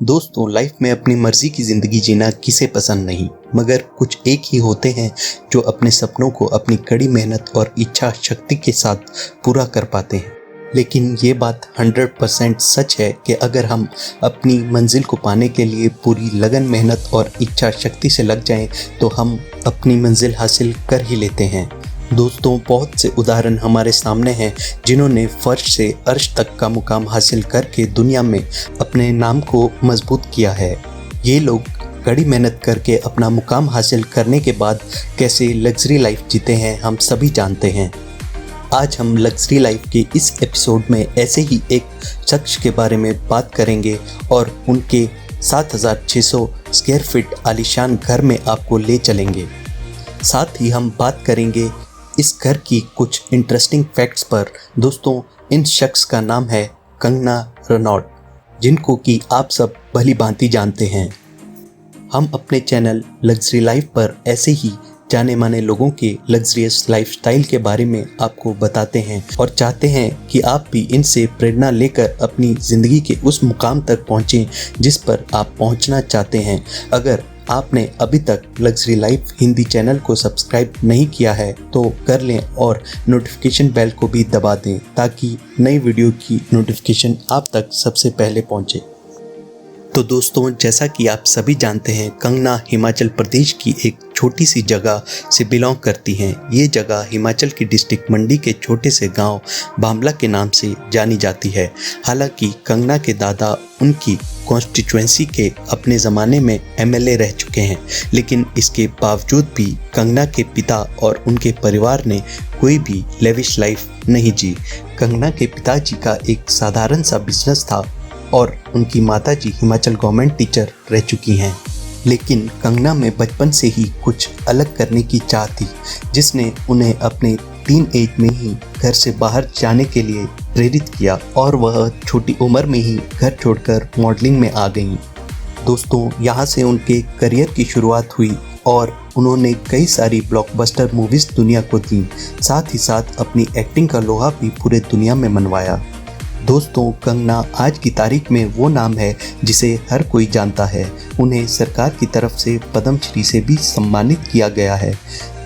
दोस्तों, लाइफ में अपनी मर्जी की ज़िंदगी जीना किसे पसंद नहीं, मगर कुछ एक ही होते हैं जो अपने सपनों को अपनी कड़ी मेहनत और इच्छा शक्ति के साथ पूरा कर पाते हैं। लेकिन ये बात 100% सच है कि अगर हम अपनी मंजिल को पाने के लिए पूरी लगन, मेहनत और इच्छा शक्ति से लग जाएं, तो हम अपनी मंजिल हासिल कर ही लेते हैं। दोस्तों, बहुत से उदाहरण हमारे सामने हैं जिन्होंने फर्श से अर्श तक का मुकाम हासिल करके दुनिया में अपने नाम को मजबूत किया है। ये लोग कड़ी मेहनत करके अपना मुकाम हासिल करने के बाद कैसे लग्जरी लाइफ जीते हैं, हम सभी जानते हैं। आज हम लग्जरी लाइफ के इस एपिसोड में ऐसे ही एक शख्स के बारे में बात करेंगे और उनके 7600 स्क्वायर फीट आलीशान घर में आपको ले चलेंगे। साथ ही हम बात करेंगे इस घर की कुछ इंटरेस्टिंग फैक्ट्स पर। दोस्तों, इन शख्स का नाम है कंगना रनौत, जिनको कि आप सब भली भांति जानते हैं। हम अपने चैनल लग्जरी लाइफ पर ऐसे ही जाने माने लोगों के लग्जरियस लाइफस्टाइल के बारे में आपको बताते हैं और चाहते हैं कि आप भी इनसे प्रेरणा लेकर अपनी ज़िंदगी के उस मुकाम तक पहुँचें जिस पर आप पहुँचना चाहते हैं। अगर आपने अभी तक लग्जरी लाइफ हिंदी चैनल को सब्सक्राइब नहीं किया है तो कर लें और नोटिफिकेशन बेल को भी दबा दें ताकि नई वीडियो की नोटिफिकेशन आप तक सबसे पहले पहुंचे। तो दोस्तों, जैसा कि आप सभी जानते हैं, कंगना हिमाचल प्रदेश की एक छोटी सी जगह से बिलोंग करती हैं। ये जगह हिमाचल की डिस्ट्रिक्ट मंडी के छोटे से गांव बामला के नाम से जानी जाती है। हालांकि कंगना के दादा उनकी कॉन्स्टिट्यूएंसी के अपने ज़माने में एमएलए रह चुके हैं, लेकिन इसके बावजूद भी कंगना के पिता और उनके परिवार ने कोई भी लेविश लाइफ नहीं जी। कंगना के पिताजी का एक साधारण सा बिजनेस था और उनकी माताजी हिमाचल गवर्नमेंट टीचर रह चुकी हैं। लेकिन कंगना में बचपन से ही कुछ अलग करने की चाह थी, जिसने उन्हें अपने टीन एज में ही घर से बाहर जाने के लिए प्रेरित किया और वह छोटी उम्र में ही घर छोड़कर मॉडलिंग में आ गईं। दोस्तों, यहाँ से उनके करियर की शुरुआत हुई और उन्होंने कई सारी ब्लॉकबस्टर मूवीज़ दुनिया को दी। साथ ही साथ अपनी एक्टिंग का लोहा भी पूरे दुनिया में मनवाया। दोस्तों, कंगना आज की तारीख में वो नाम है जिसे हर कोई जानता है। उन्हें सरकार की तरफ से पद्मश्री से भी सम्मानित किया गया है।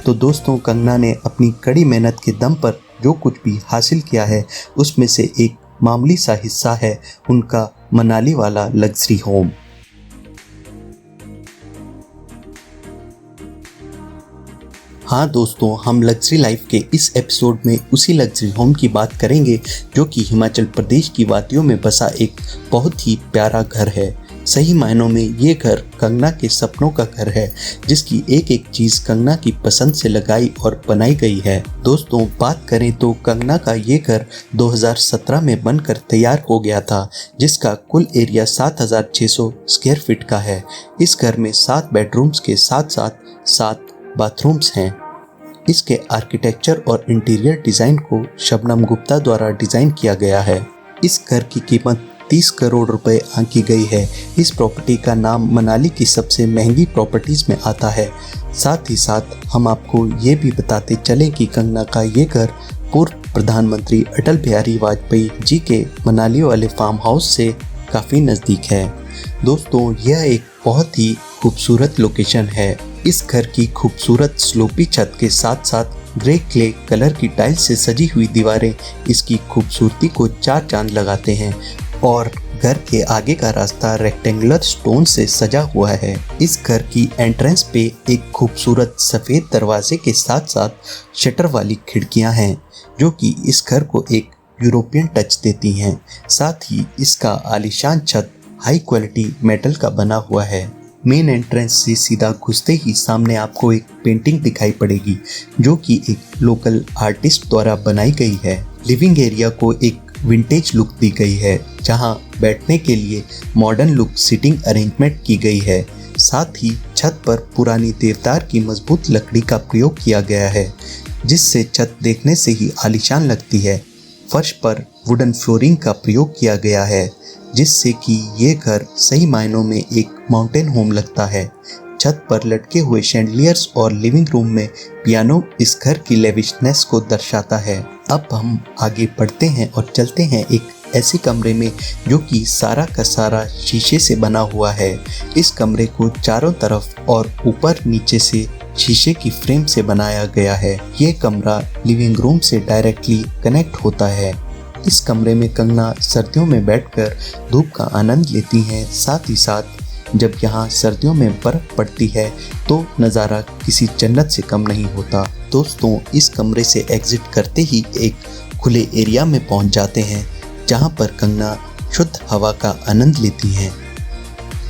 तो दोस्तों, कंगना ने अपनी कड़ी मेहनत के दम पर जो कुछ भी हासिल किया है, उसमें से एक मामूली सा हिस्सा है उनका मनाली वाला लग्जरी होम। हाँ दोस्तों, हम लग्जरी लाइफ के इस एपिसोड में उसी लग्जरी होम की बात करेंगे जो कि हिमाचल प्रदेश की वादियों में बसा एक बहुत ही प्यारा घर है। सही मायनों में ये घर कंगना के सपनों का घर है, जिसकी एक एक चीज़ कंगना की पसंद से लगाई और बनाई गई है। दोस्तों, बात करें तो कंगना का ये घर 2017 में बनकर तैयार हो गया था, जिसका कुल एरिया 7600 स्क्वायर फीट का है। इस घर में 7 बेडरूम्स के साथ साथ 7 बाथरूम्स हैं। इसके आर्किटेक्चर और इंटीरियर डिज़ाइन को शबनम गुप्ता द्वारा डिज़ाइन किया गया है। इस घर की कीमत 30 करोड़ रुपए आंकी गई है। इस प्रॉपर्टी का नाम मनाली की सबसे महंगी प्रॉपर्टीज़ में आता है। साथ ही साथ हम आपको ये भी बताते चलें कि कंगना का ये घर पूर्व प्रधानमंत्री अटल बिहारी वाजपेयी जी के मनाली वाले फार्म हाउस से काफ़ी नज़दीक है। दोस्तों, यह एक बहुत ही खूबसूरत लोकेशन है। इस घर की खूबसूरत स्लोपी छत के साथ साथ ग्रे क्ले कलर की टाइल्स से सजी हुई दीवारें इसकी खूबसूरती को 4 चांद लगाते हैं और घर के आगे का रास्ता रेक्टेंगुलर स्टोन से सजा हुआ है। इस घर की एंट्रेंस पे एक खूबसूरत सफ़ेद दरवाजे के साथ साथ शटर वाली खिड़कियां हैं, जो कि इस घर को एक यूरोपियन टच देती हैं। साथ ही इसका आलीशान छत हाई क्वालिटी मेटल का बना हुआ है। मेन एंट्रेंस से सीधा घुसते ही सामने आपको एक पेंटिंग दिखाई पड़ेगी, जो कि एक लोकल आर्टिस्ट द्वारा बनाई गई है। लिविंग एरिया को एक विंटेज लुक दी गई है, जहां बैठने के लिए मॉडर्न लुक सीटिंग अरेंजमेंट की गई है। साथ ही छत पर पुरानी देवदार की मजबूत लकड़ी का प्रयोग किया गया है, जिससे छत देखने से ही आलीशान लगती है। फर्श पर वुडन फ्लोरिंग का प्रयोग किया गया है, जिससे कि ये घर सही मायनों में एक माउंटेन होम लगता है। छत पर लटके हुए शैंडलियर्स और लिविंग रूम में पियानो इस घर की लेविशनेस को दर्शाता है। अब हम आगे बढ़ते हैं और चलते हैं एक ऐसे कमरे में जो कि सारा का सारा शीशे से बना हुआ है। इस कमरे को चारों तरफ और ऊपर नीचे से शीशे की फ्रेम से बनाया गया है। ये कमरा लिविंग रूम से डायरेक्टली कनेक्ट होता है। इस कमरे में कंगना सर्दियों में बैठकर धूप का आनंद लेती हैं। साथ ही साथ जब यहाँ सर्दियों में बर्फ पड़ती है तो नज़ारा किसी जन्नत से कम नहीं होता। दोस्तों, इस कमरे से एग्जिट करते ही एक खुले एरिया में पहुँच जाते हैं जहाँ पर कंगना शुद्ध हवा का आनंद लेती हैं।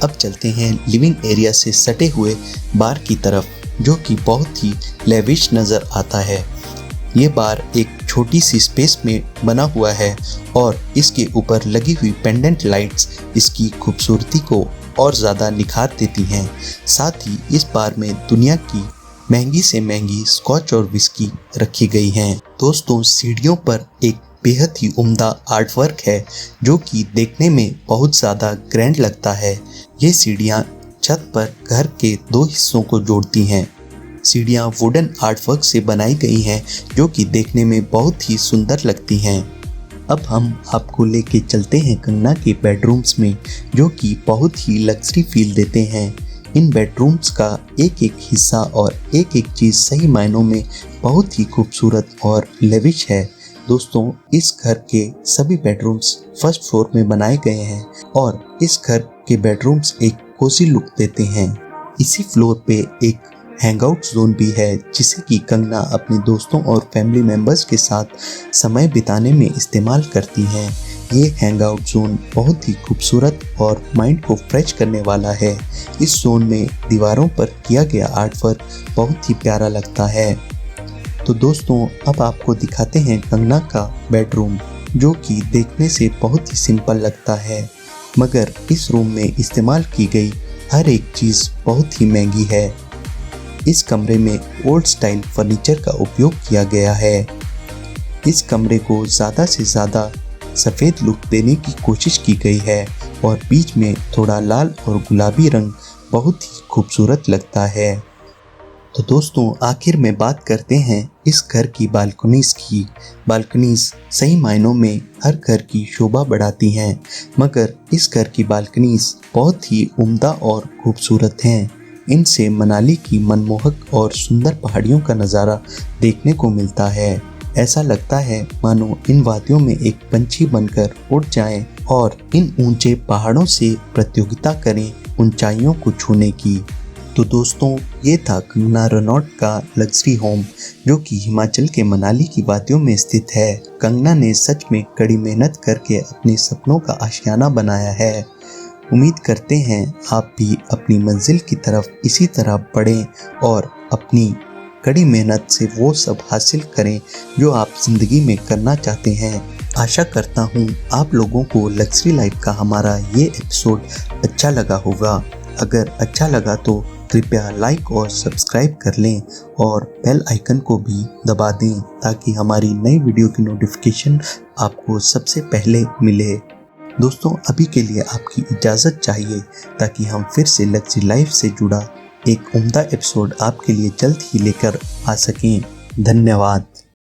अब चलते हैं लिविंग एरिया से सटे हुए बार की तरफ, जो कि बहुत ही लेविश नज़र आता है। ये बार एक छोटी सी स्पेस में बना हुआ है और इसके ऊपर लगी हुई पेंडेंट लाइट्स इसकी खूबसूरती को और ज़्यादा निखार देती हैं। साथ ही इस बार में दुनिया की महंगी से महंगी स्कॉच और विस्की रखी गई हैं। दोस्तों, सीढ़ियों पर एक बेहद ही उम्दा आर्ट वर्क है जो कि देखने में बहुत ज़्यादा ग्रैंड लगता है। ये सीढ़ियाँ छत पर घर के 2 हिस्सों को जोड़ती हैं। सीढ़ियाँ वुडन आर्ट वर्क से बनाई गई हैं जो कि देखने में बहुत ही सुंदर लगती हैं। अब हम आपको लेके चलते हैं कंगना के बेडरूम्स में, जो कि बहुत ही लग्जरी फील देते हैं। इन बेडरूम्स का एक एक हिस्सा और एक एक चीज़ सही मायनों में बहुत ही खूबसूरत और लेविश है। दोस्तों, इस घर के सभी बेडरूम्स फर्स्ट फ्लोर में बनाए गए हैं और इस घर के बेडरूम्स एक कोजी लुक देते हैं। इसी फ्लोर पे एक हैंगआउट जोन भी है जिसे कि कंगना अपने दोस्तों और फैमिली मेंबर्स के साथ समय बिताने में इस्तेमाल करती हैं। ये हैंगआउट जोन बहुत ही खूबसूरत और माइंड को फ्रेश करने वाला है। इस जोन में दीवारों पर किया गया आर्ट वर्क बहुत ही प्यारा लगता है। तो दोस्तों, अब आपको दिखाते हैं कंगना का बेडरूम, जो कि देखने से बहुत ही सिंपल लगता है, मगर इस रूम में इस्तेमाल की गई हर एक चीज़ बहुत ही महंगी है। इस कमरे में ओल्ड स्टाइल फर्नीचर का उपयोग किया गया है। इस कमरे को ज़्यादा से ज़्यादा सफ़ेद लुक देने की कोशिश की गई है और बीच में थोड़ा लाल और गुलाबी रंग बहुत ही खूबसूरत लगता है। तो दोस्तों, आखिर में बात करते हैं इस घर की बालकनीज़ की। बालकनीज़ सही मायनों में हर घर की शोभा बढ़ाती हैं, मगर इस घर की बालकनीज़ बहुत ही उम्दा और खूबसूरत हैं। इनसे मनाली की मनमोहक और सुंदर पहाड़ियों का नज़ारा देखने को मिलता है। ऐसा लगता है मानो इन वादियों में एक पंछी बनकर उड़ जाएं और इन ऊंचे पहाड़ों से प्रतियोगिता करें ऊंचाइयों को छूने की। तो दोस्तों, ये था कंगना रनौट का लग्जरी होम, जो कि हिमाचल के मनाली की वादियों में स्थित है। कंगना ने सच में कड़ी मेहनत करके अपने सपनों का आशियाना बनाया है। उम्मीद करते हैं आप भी अपनी मंजिल की तरफ इसी तरह बढ़ें और अपनी कड़ी मेहनत से वो सब हासिल करें जो आप ज़िंदगी में करना चाहते हैं। आशा करता हूँ आप लोगों को लग्जरी लाइफ का हमारा ये एपिसोड अच्छा लगा होगा। अगर अच्छा लगा तो कृपया लाइक और सब्सक्राइब कर लें और बेल आइकन को भी दबा दें ताकि हमारी नई वीडियो की नोटिफिकेशन आपको सबसे पहले मिले। दोस्तों, अभी के लिए आपकी इजाज़त चाहिए ताकि हम फिर से लग्जरी लाइफ से जुड़ा एक उम्दा एपिसोड आपके लिए जल्द ही लेकर आ सकें। धन्यवाद।